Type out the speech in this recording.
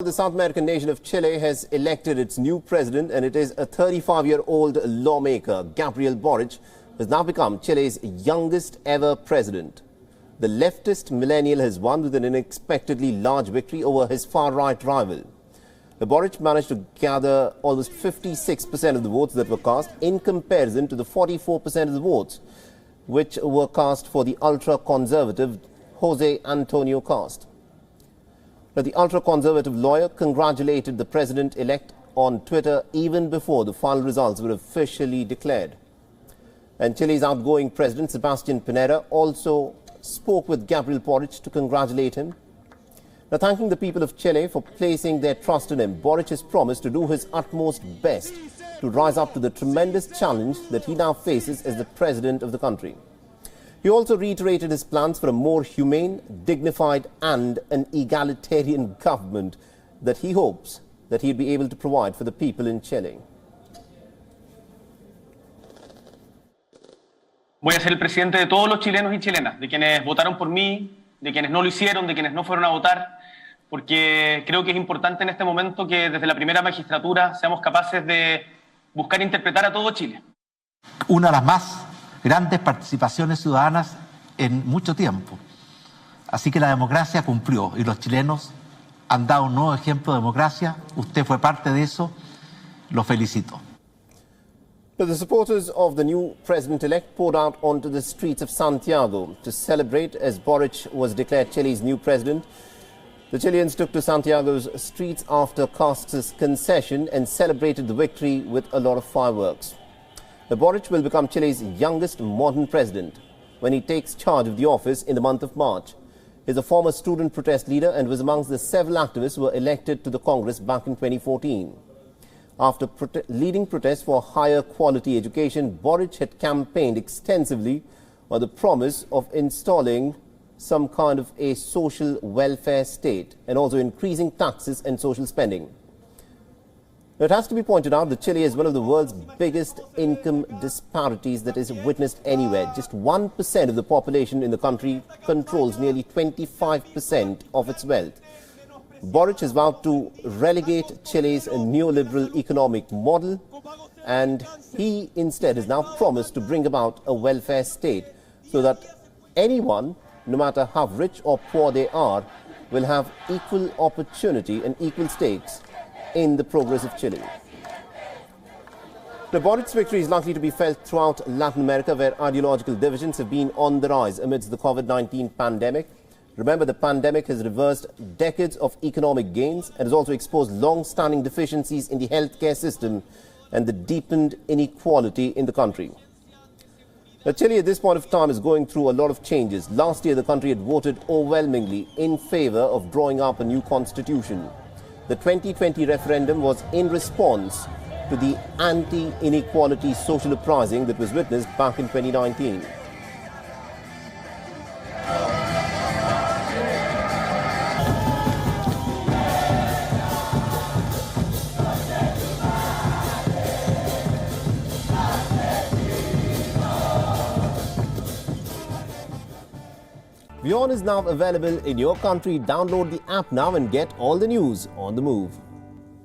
The South American nation of Chile has elected its new president, and it is a 35-year-old lawmaker, Gabriel Boric, who has now become Chile's youngest ever president. The leftist millennial has won with an unexpectedly large victory over his far-right rival. Boric managed to gather almost 56% of the votes that were cast, in comparison to the 44% of the votes which were cast for the ultra-conservative Jose Antonio Kast. The ultra-conservative lawyer congratulated the president-elect on Twitter even before the final results were officially declared. And Chile's outgoing president, Sebastián Pinera, also spoke with Gabriel Boric to congratulate him. Now, thanking the people of Chile for placing their trust in him, Boric has promised to do his utmost best to rise up to the tremendous challenge that he now faces as the president of the country. He also reiterated his plans for a more humane, dignified and an egalitarian government that he hopes that he'll be able to provide for the people in Chile. Voy a ser el presidente de todos los chilenos y chilenas, de quienes votaron por mí, de quienes no lo hicieron, de quienes no fueron a votar, porque creo que es importante en este momento que desde la primera magistratura seamos capaces de buscar interpretar a todo Chile. Una de las más grandes participaciones ciudadanas en mucho tiempo. Así que la democracia cumplió y los chilenos han dado un nuevo ejemplo de democracia. Usted fue parte de eso. Lo felicito. The supporters of the new president-elect poured out onto the streets of Santiago to celebrate as Boric was declared Chile's new president. The Chileans took to Santiago's streets after Kast's concession and celebrated the victory with a lot of fireworks. Boric will become Chile's youngest modern president when he takes charge of the office in the month of March. He is a former student protest leader and was amongst the several activists who were elected to the Congress back in 2014. After leading protests for higher quality education, Boric had campaigned extensively on the promise of installing some kind of a social welfare state and also increasing taxes and social spending. It has to be pointed out that Chile is one of the world's biggest income disparities that is witnessed anywhere. Just 1% of the population in the country controls nearly 25% of its wealth. Boric has vowed to relegate Chile's neoliberal economic model, and he instead has now promised to bring about a welfare state so that anyone, no matter how rich or poor they are, will have equal opportunity and equal stakes in the progress of Chile. The Boric's victory is likely to be felt throughout Latin America, where ideological divisions have been on the rise amidst the COVID-19 pandemic. Remember, the pandemic has reversed decades of economic gains and has also exposed long-standing deficiencies in the healthcare system and the deepened inequality in the country. Now, Chile at this point of time is going through a lot of changes. Last year, the country had voted overwhelmingly in favor of drawing up a new constitution. The 2020 referendum was in response to the anti-inequality social uprising that was witnessed back in 2019. WION is now available in your country. Download the app now and get all the news on the move.